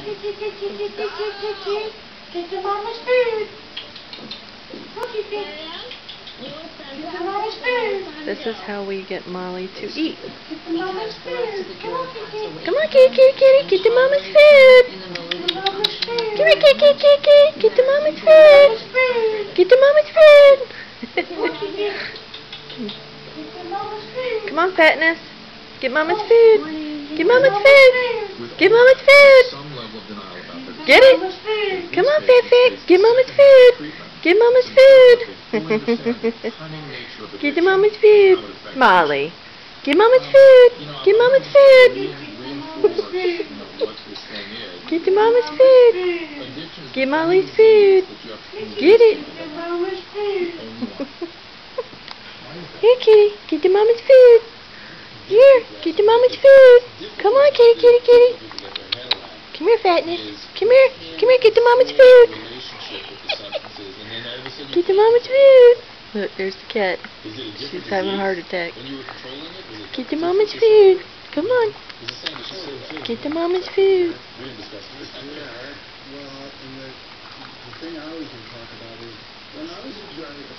Get the mama's food. What do you think? Get the mama's food. This is how we get Molly to eat. Get the mama's food. Come on, Kitty. Come on, kitty, get the mama's food. Get the mama's food. Come here, kitty, get the mama's food. Get the mama's food. Get the mama's food. Come on, fatness. Get mama's food. Get mama's food. Get mama's food. Get it. Come on, Fat. Get mama's food. Get mama's food. Get the mama's food. Molly. Get mama's food. Get mama's food. Get the mama's food. Get Molly's food. Get it. Here, kitty. Get the mama's food. Here. Get the mama's food. Come on, kitty. Come here, fatness. Come here. Get the mama's food. Get the mama's food. Look, there's the cat. She's having a heart attack. Get the mama's food. Come on. Get the mama's food. Well, and the thing I was going to talk about is when I was a